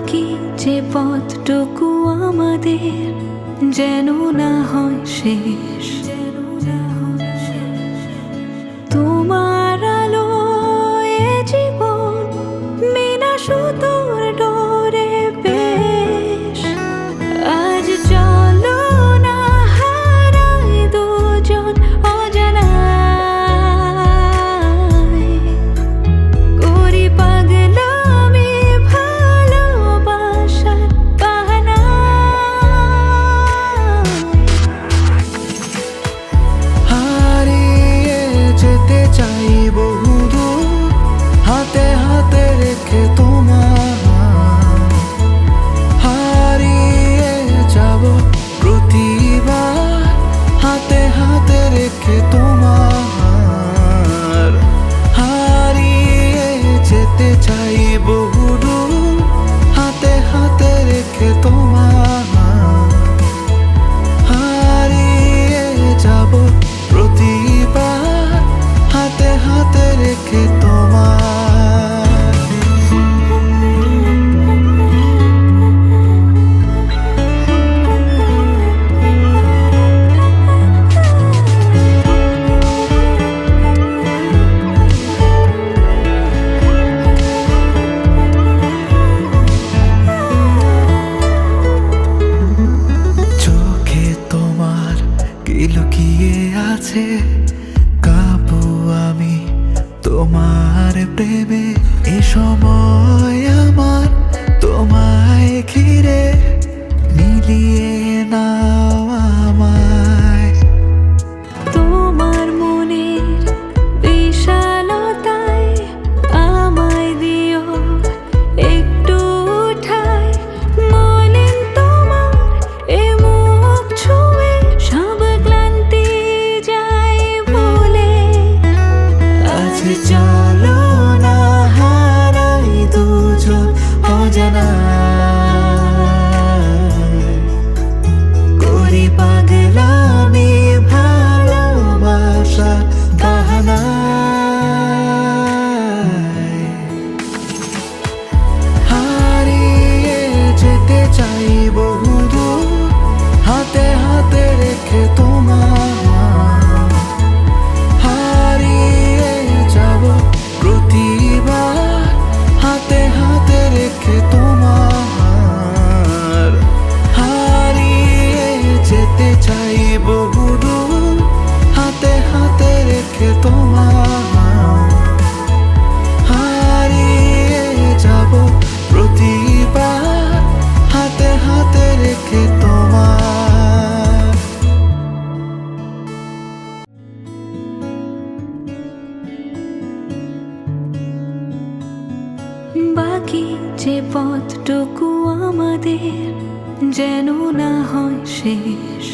বাকি যে পথটুকু আমাদের যেন না হয় শেষ। তোমার আলোয় জীবন বিনা সুতোর ডোরে বেশ। আজ চলো না হারাই দুজন অজানায়, করি পাগলামি ভালোবাসার বাহানায়। হারিয়ে যেতে চাই বহুদূর, হাতে হাতে রেখে তোমার। হারিয়ে যাব প্রতিবার, হাতে হাতে রেখে তোমার। হারিয়ে যেতে চাই বহুদূর, হাতে হাতে রেখে তোমার। হারিয়ে যাব প্রতিবার, হাতে হাতে রেখে তোমার। চোখে তোমার কি লুকিয়ে আছে, কাবু আমি তোমার প্রেমে। এ সময় আমার তোমায় ঘিরে, মিলিয়ে নাও আমায়। তোমার মনের বিশালতায় আমায় দিও একটু ঠাঁই। মলিন তোমার এ মুখ ছুঁয়ে সব ক্লান্তি যায় ভুলে। আজ চলো না হারাই দুজন অজানায়, করি পাগলামি ভালোবাসার বাহানায়। হারিয়ে যেতে চাই বহুদূর, হাতে হাতে রেখে তোমার। হারিয়ে যাব প্রতিবার, হাতে হাতে রেখে তোমার। হারিয়ে যেতে চাই বহুদূর, হাতে হাতে রেখে তোমার। হারিয়ে যাব প্রতিবার, হাতে হাতে রেখে তোমার। বাকি যে পথটুকু আমাদের যেন না হয় শেষ।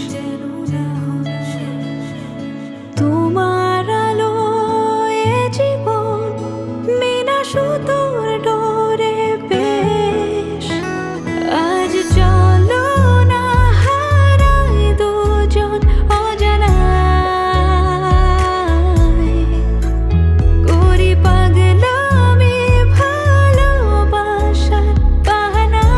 তোমার আলোয় জীবন বিনা সুতোর ডোরে বেশ। আজ চলো না হারাই দুজন অজানায়, করি পাগলামি ভালোবাসার বাহানায়।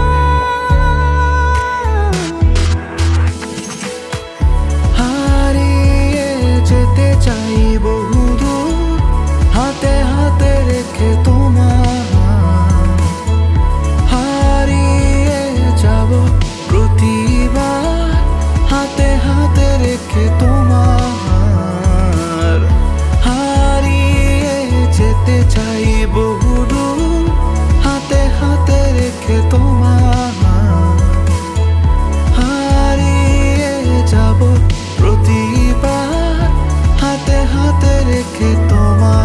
হারিয়ে যেতে চাই বহুদূর, হাতে হাতে রেখে তোমার। হারিয়ে যাব প্রতিবার, হাতে হাতে রেখে তোমার। হারিয়ে যেতে চাই বহুদূর, হাতে হাতে রেখে তোমার। হারিয়ে যাব প্রতিবার, হাতে হাতে রেখে তোমার।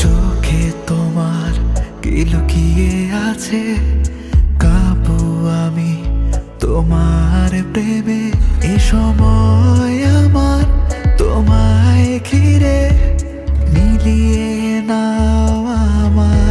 চোখে তোমার কি লুকিয়ে আছে, কাবু আমি তোমার প্রেমে। এ সময় আমার তোমায় ঘিরে, আমার